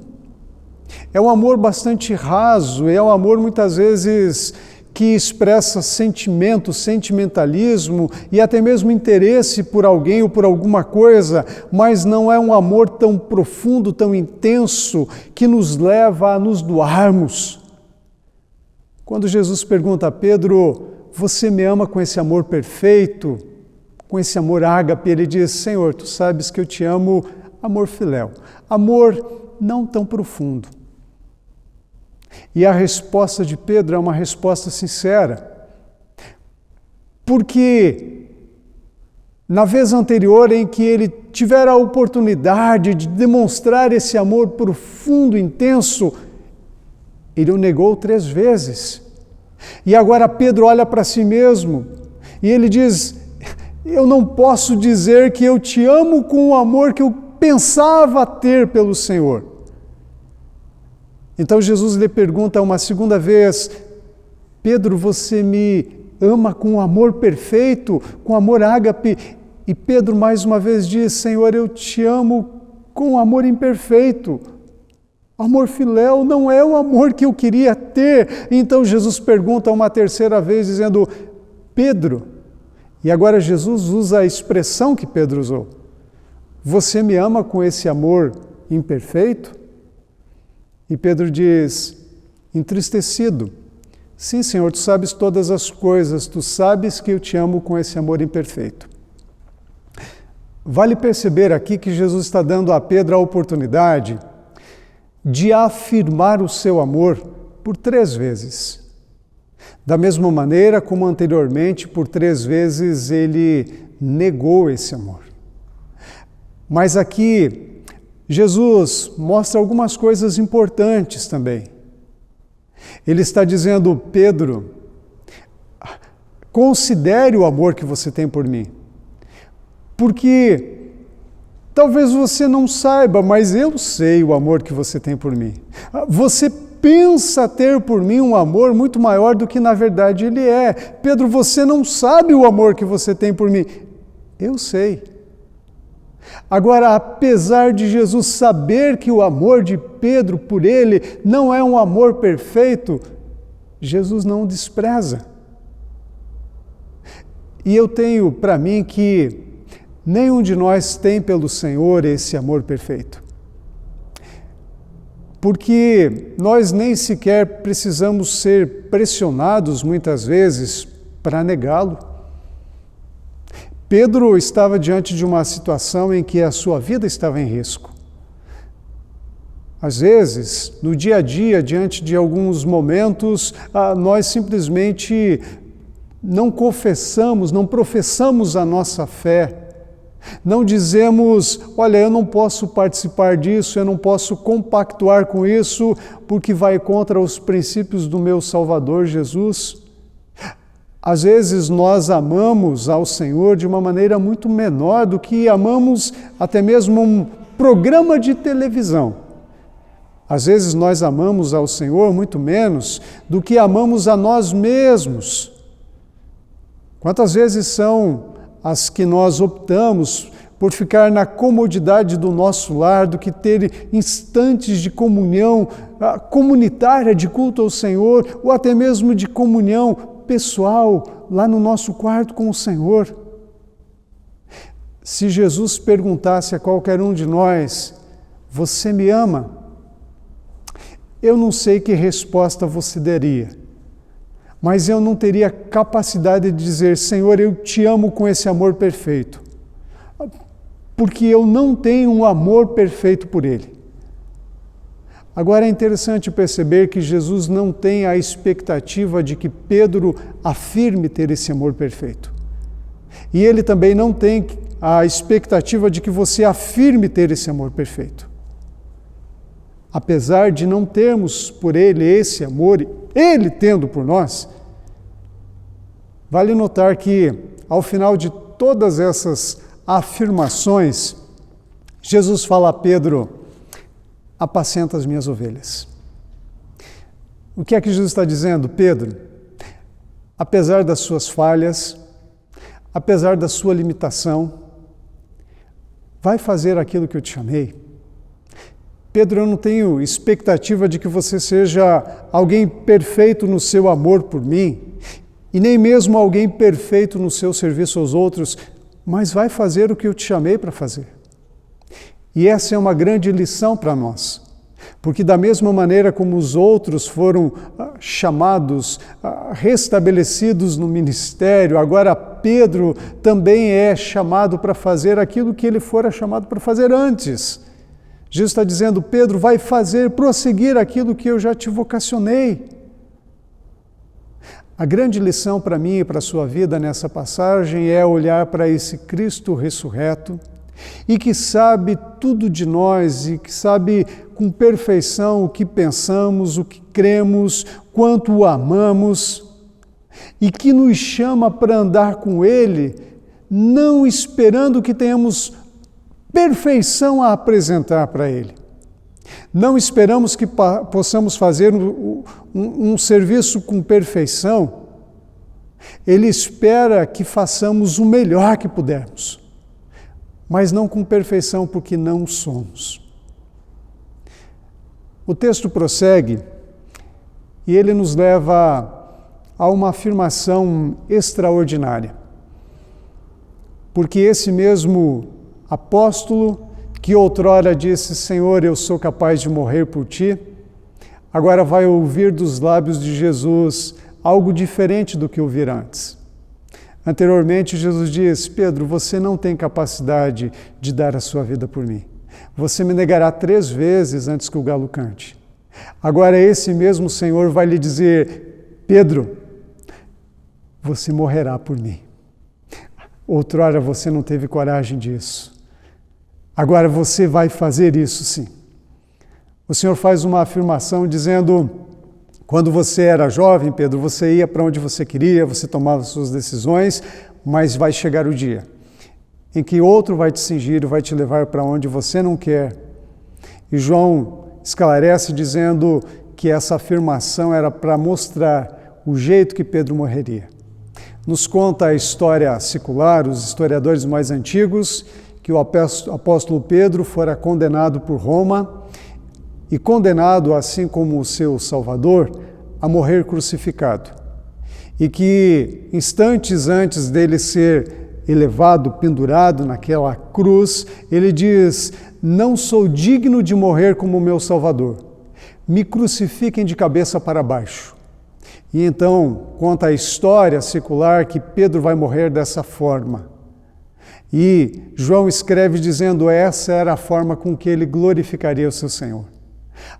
É um amor bastante raso, é um amor muitas vezes que expressa sentimento, sentimentalismo e até mesmo interesse por alguém ou por alguma coisa, mas não é um amor tão profundo, tão intenso, que nos leva a nos doarmos. Quando Jesus pergunta a Pedro, você me ama com esse amor perfeito, com esse amor ágape, ele diz, Senhor, tu sabes que eu te amo, amor filéu, amor não tão profundo. E a resposta de Pedro é uma resposta sincera, porque na vez anterior em que ele tivera a oportunidade de demonstrar esse amor profundo, intenso, ele o negou 3 vezes. E agora Pedro olha para si mesmo e ele diz, eu não posso dizer que eu te amo com o amor que eu pensava ter pelo Senhor. Então Jesus lhe pergunta uma segunda vez, Pedro, você me ama com amor perfeito, com amor ágape? E Pedro mais uma vez diz, Senhor, eu te amo com amor imperfeito. Amor filéu não é o amor que eu queria ter. Então Jesus pergunta uma terceira vez, dizendo, Pedro, e agora Jesus usa a expressão que Pedro usou, você me ama com esse amor imperfeito? E Pedro diz, entristecido, sim, Senhor, tu sabes todas as coisas, tu sabes que eu te amo com esse amor imperfeito. Vale perceber aqui que Jesus está dando a Pedro a oportunidade de afirmar o seu amor por 3 vezes. Da mesma maneira como anteriormente, por 3 vezes ele negou esse amor. Mas aqui, Jesus mostra algumas coisas importantes também. Ele está dizendo, Pedro, considere o amor que você tem por mim. Porque Talvez você não saiba, mas eu sei o amor que você tem por mim. Você pensa ter por mim um amor muito maior do que na verdade ele é. Pedro, você não sabe o amor que você tem por mim. Eu sei. Agora, apesar de Jesus saber que o amor de Pedro por ele não é um amor perfeito, Jesus não o despreza. E eu tenho para mim que nenhum de nós tem pelo Senhor esse amor perfeito. Porque nós nem sequer precisamos ser pressionados muitas vezes para negá-lo. Pedro estava diante de uma situação em que a sua vida estava em risco. Às vezes, no dia a dia, diante de alguns momentos, nós simplesmente não confessamos, não professamos a nossa fé. Não dizemos, olha, eu não posso participar disso, eu não posso compactuar com isso, porque vai contra os princípios do meu Salvador Jesus. Às vezes nós amamos ao Senhor de uma maneira muito menor do que amamos até mesmo um programa de televisão. Às vezes nós amamos ao Senhor muito menos do que amamos a nós mesmos. Quantas vezes são as que nós optamos por ficar na comodidade do nosso lar, do que ter instantes de comunhão comunitária, de culto ao Senhor, ou até mesmo de comunhão pessoal, lá no nosso quarto com o Senhor. Se Jesus perguntasse a qualquer um de nós, você me ama? Eu não sei que resposta você daria. Mas eu não teria capacidade de dizer, Senhor, eu te amo com esse amor perfeito. Porque eu não tenho um amor perfeito por Ele. Agora é interessante perceber que Jesus não tem a expectativa de que Pedro afirme ter esse amor perfeito. E Ele também não tem a expectativa de que você afirme ter esse amor perfeito. Apesar de não termos por Ele esse amor, Ele tendo por nós, vale notar que, ao final de todas essas afirmações, Jesus fala a Pedro, apacenta as minhas ovelhas. O que é que Jesus está dizendo? Pedro, apesar das suas falhas, apesar da sua limitação, vai fazer aquilo que eu te chamei. Pedro, eu não tenho expectativa de que você seja alguém perfeito no seu amor por mim, e nem mesmo alguém perfeito no seu serviço aos outros, mas vai fazer o que eu te chamei para fazer. E essa é uma grande lição para nós, porque da mesma maneira como os outros foram chamados, restabelecidos no ministério, agora Pedro também é chamado para fazer aquilo que ele fora chamado para fazer antes. Jesus está dizendo, Pedro, vai prosseguir aquilo que eu já te vocacionei. A grande lição para mim e para a sua vida nessa passagem é olhar para esse Cristo ressurreto e que sabe tudo de nós e que sabe com perfeição o que pensamos, o que cremos, quanto o amamos e que nos chama para andar com Ele, não esperando que tenhamos perfeição a apresentar para Ele. Não esperamos que possamos fazer um serviço com perfeição. Ele espera que façamos o melhor que pudermos, mas não com perfeição, porque não somos. O texto prossegue e ele nos leva a uma afirmação extraordinária. Porque esse mesmo apóstolo que outrora disse, Senhor, eu sou capaz de morrer por ti, agora vai ouvir dos lábios de Jesus algo diferente do que ouvira antes. Anteriormente, Jesus diz, Pedro, você não tem capacidade de dar a sua vida por mim. Você me negará 3 vezes antes que o galo cante. Agora esse mesmo Senhor vai lhe dizer, Pedro, você morrerá por mim. Outrora você não teve coragem disso. Agora você vai fazer isso sim. O Senhor faz uma afirmação dizendo, quando você era jovem, Pedro, você ia para onde você queria, você tomava suas decisões, mas vai chegar o dia em que outro vai te cingir e vai te levar para onde você não quer. E João esclarece dizendo que essa afirmação era para mostrar o jeito que Pedro morreria. Nos conta a história secular, os historiadores mais antigos, que o apóstolo Pedro fora condenado por Roma e condenado, assim como o seu Salvador, a morrer crucificado. E que instantes antes dele ser elevado, pendurado naquela cruz, ele diz: não sou digno de morrer como meu Salvador, me crucifiquem de cabeça para baixo. E então conta a história secular que Pedro vai morrer dessa forma. E João escreve dizendo: essa era a forma com que ele glorificaria o seu Senhor.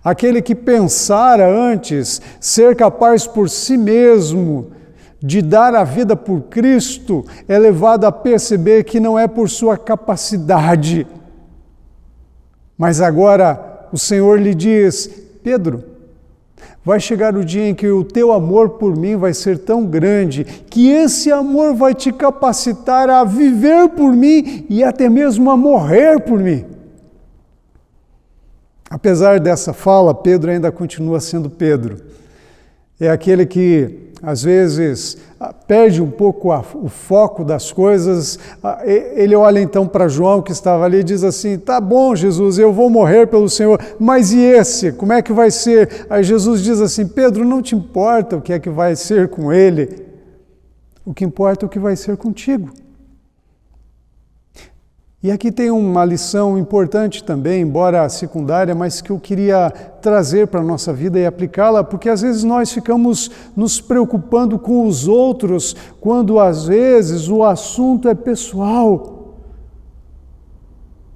Aquele que pensara antes ser capaz por si mesmo de dar a vida por Cristo, é levado a perceber que não é por sua capacidade. Mas agora o Senhor lhe diz: Pedro, vai chegar o dia em que o teu amor por mim vai ser tão grande, que esse amor vai te capacitar a viver por mim e até mesmo a morrer por mim. Apesar dessa fala, Pedro ainda continua sendo Pedro. É aquele que, às vezes, perde um pouco o foco das coisas. Ele olha então para João, que estava ali, e diz assim: tá bom, Jesus, eu vou morrer pelo Senhor, mas e esse? Como é que vai ser? Aí Jesus diz assim: Pedro, não te importa o que é que vai ser com ele, o que importa é o que vai ser contigo. E aqui tem uma lição importante também, embora secundária, mas que eu queria trazer para a nossa vida e aplicá-la, porque às vezes nós ficamos nos preocupando com os outros, quando às vezes o assunto é pessoal.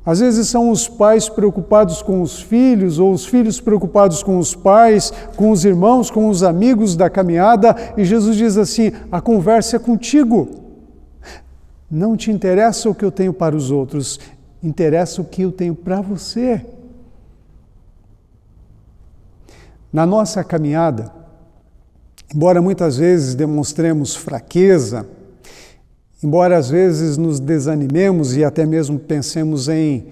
Às vezes são os pais preocupados com os filhos, ou os filhos preocupados com os pais, com os irmãos, com os amigos da caminhada, e Jesus diz assim: a conversa é contigo. Não te interessa o que eu tenho para os outros, interessa o que eu tenho para você. Na nossa caminhada, embora muitas vezes demonstremos fraqueza, embora às vezes nos desanimemos e até mesmo pensemos em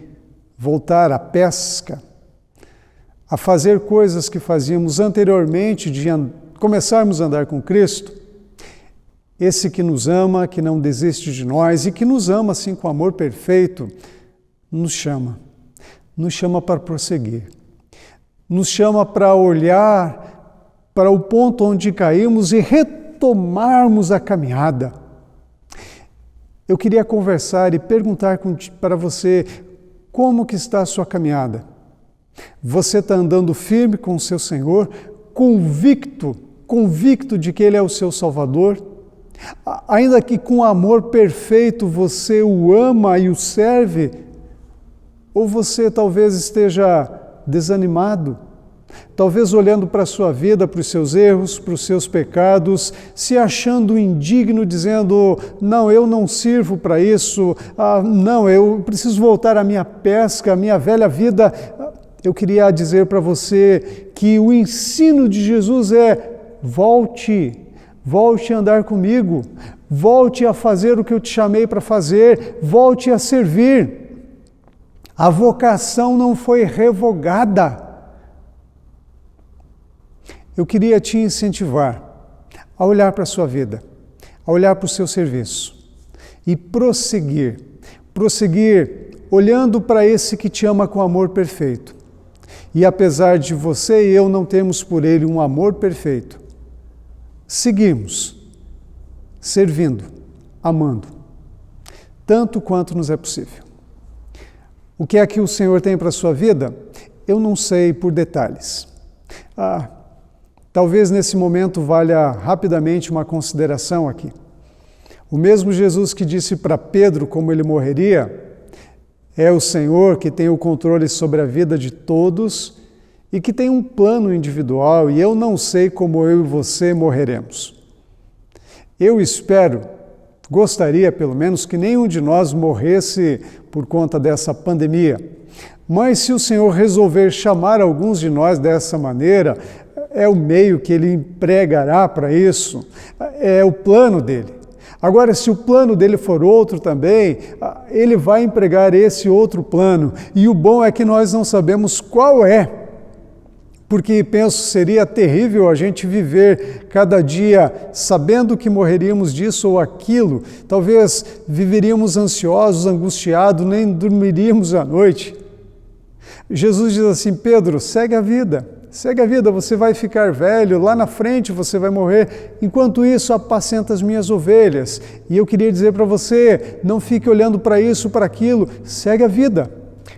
voltar à pesca, a fazer coisas que fazíamos anteriormente de começarmos a andar com Cristo, esse que nos ama, que não desiste de nós e que nos ama assim com amor perfeito, nos chama para prosseguir, nos chama para olhar para o ponto onde caímos e retomarmos a caminhada. Eu queria conversar e perguntar para você: como que está a sua caminhada? Você está andando firme com o seu Senhor, convicto de que Ele é o seu Salvador? Ainda que com amor perfeito você o ama e o serve? Ou você talvez esteja desanimado, talvez olhando para a sua vida, para os seus erros, para os seus pecados, se achando indigno, dizendo: não, eu não sirvo para isso, não, eu preciso voltar à minha pesca, à minha velha vida. Eu queria dizer para você que o ensino de Jesus é: volte a andar comigo, volte a fazer o que eu te chamei para fazer, volte a servir. A vocação não foi revogada. Eu queria te incentivar a olhar para a sua vida, a olhar para o seu serviço e prosseguir olhando para esse que te ama com amor perfeito. E apesar de você e eu não termos por ele um amor perfeito, seguimos servindo, amando, tanto quanto nos é possível. O que é que o Senhor tem para a sua vida? Eu não sei por detalhes. Talvez nesse momento valha rapidamente uma consideração aqui. O mesmo Jesus que disse para Pedro como ele morreria, é o Senhor que tem o controle sobre a vida de todos e que tem um plano individual, e eu não sei como eu e você morreremos. Eu gostaria pelo menos que nenhum de nós morresse por conta dessa pandemia. Mas se o Senhor resolver chamar alguns de nós dessa maneira, é o meio que Ele empregará para isso, é o plano dele. Agora, se o plano dele for outro também, ele vai empregar esse outro plano. E o bom é que nós não sabemos qual é. Porque penso, seria terrível a gente viver cada dia sabendo que morreríamos disso ou aquilo. Talvez viveríamos ansiosos, angustiados, nem dormiríamos à noite. Jesus diz assim: Pedro, segue a vida, você vai ficar velho, lá na frente você vai morrer. Enquanto isso, apacenta as minhas ovelhas. E eu queria dizer para você, não fique olhando para isso, para aquilo, segue a vida,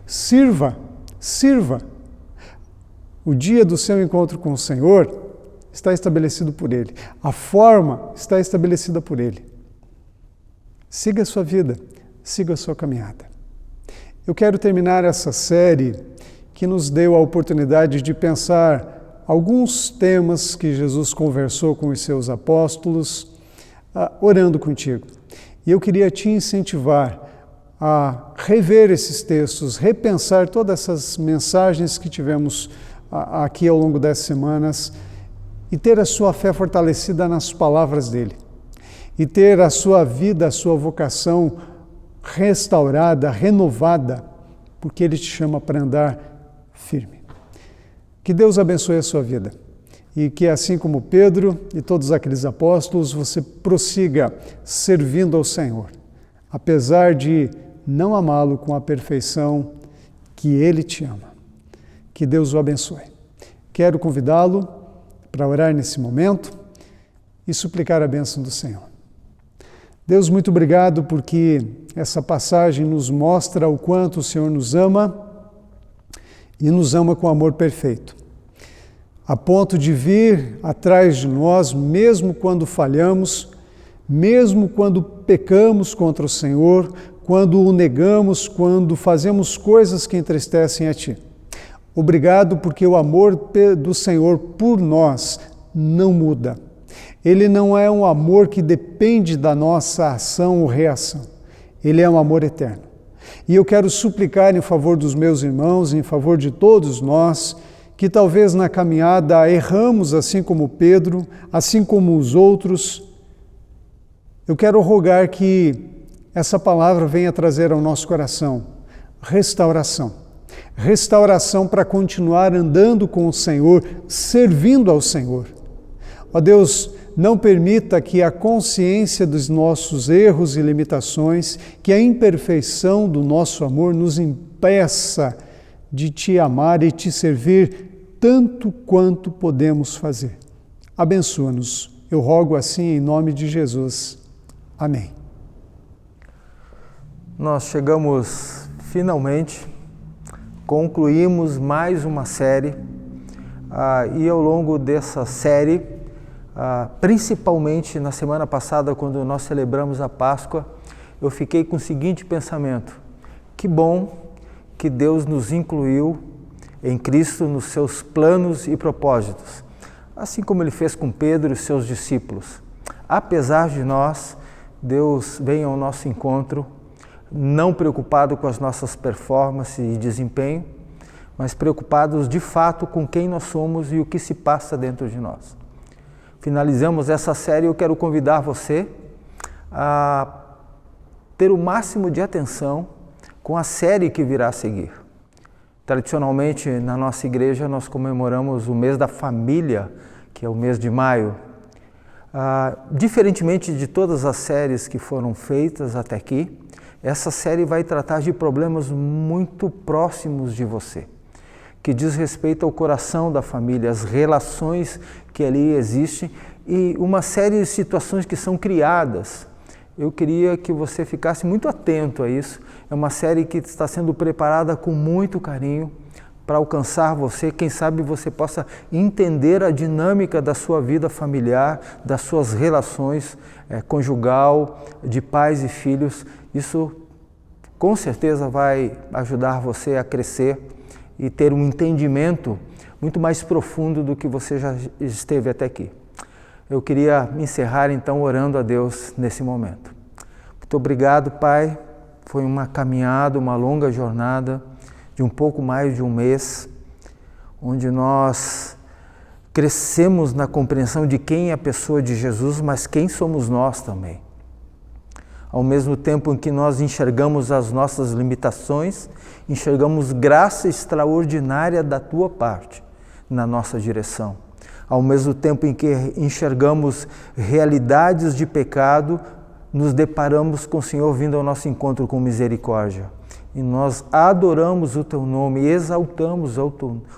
sirva. O dia do seu encontro com o Senhor está estabelecido por Ele. A forma está estabelecida por Ele. Siga a sua vida, siga a sua caminhada. Eu quero terminar essa série que nos deu a oportunidade de pensar alguns temas que Jesus conversou com os seus apóstolos, orando contigo. E eu queria te incentivar a rever esses textos, repensar todas essas mensagens que tivemos aqui ao longo das semanas e ter a sua fé fortalecida nas palavras dele e ter a sua vida, a sua vocação restaurada, renovada, porque ele te chama para andar firme. Que Deus abençoe a sua vida e que, assim como Pedro e todos aqueles apóstolos, você prossiga servindo ao Senhor, apesar de não amá-lo com a perfeição que ele te ama. Que Deus o abençoe. Quero convidá-lo para orar nesse momento e suplicar a bênção do Senhor. Deus, muito obrigado porque essa passagem nos mostra o quanto o Senhor nos ama e nos ama com amor perfeito, a ponto de vir atrás de nós, mesmo quando falhamos, mesmo quando pecamos contra o Senhor, quando o negamos, quando fazemos coisas que entristecem a Ti. Obrigado porque o amor do Senhor por nós não muda. Ele não é um amor que depende da nossa ação ou reação. Ele é um amor eterno. E eu quero suplicar em favor dos meus irmãos, em favor de todos nós, que talvez na caminhada erramos assim como Pedro, assim como os outros. Eu quero rogar que essa palavra venha trazer ao nosso coração restauração. Restauração para continuar andando com o Senhor, servindo ao Senhor. Ó Deus, não permita que a consciência dos nossos erros e limitações, que a imperfeição do nosso amor nos impeça de Te amar e Te servir tanto quanto podemos fazer. Abençoa-nos. Eu rogo assim em nome de Jesus. Amém. Nós chegamos finalmente, concluímos mais uma série e ao longo dessa série, principalmente na semana passada, quando nós celebramos a Páscoa, eu fiquei com o seguinte pensamento: que bom que Deus nos incluiu em Cristo nos seus planos e propósitos, assim como Ele fez com Pedro e seus discípulos. Apesar de nós, Deus vem ao nosso encontro, não preocupado com as nossas performances e desempenho, mas preocupados de fato com quem nós somos e o que se passa dentro de nós. Finalizamos essa série e eu quero convidar você a ter o máximo de atenção com a série que virá a seguir. Tradicionalmente, na nossa igreja, nós comemoramos o mês da família, que é o mês de maio. Diferentemente de todas as séries que foram feitas até aqui, essa série vai tratar de problemas muito próximos de você, que diz respeito ao coração da família, as relações que ali existem e uma série de situações que são criadas. Eu queria que você ficasse muito atento a isso. É uma série que está sendo preparada com muito carinho para alcançar você. Quem sabe você possa entender a dinâmica da sua vida familiar, das suas relações conjugal, de pais e filhos. Isso com certeza vai ajudar você a crescer e ter um entendimento muito mais profundo do que você já esteve até aqui. Eu queria encerrar então orando a Deus nesse momento. Muito obrigado, Pai. Foi uma caminhada, uma longa jornada de um pouco mais de um mês, onde nós crescemos na compreensão de quem é a pessoa de Jesus, mas quem somos nós também. Ao mesmo tempo em que nós enxergamos as nossas limitações, enxergamos graça extraordinária da Tua parte na nossa direção. Ao mesmo tempo em que enxergamos realidades de pecado, nos deparamos com o Senhor vindo ao nosso encontro com misericórdia. E nós adoramos o Teu nome, exaltamos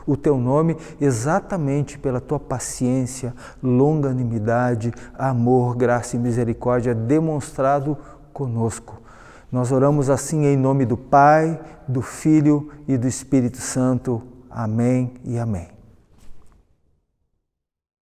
o Teu nome exatamente pela Tua paciência, longanimidade, amor, graça e misericórdia demonstrado conosco. Nós oramos assim em nome do Pai, do Filho e do Espírito Santo. Amém e amém.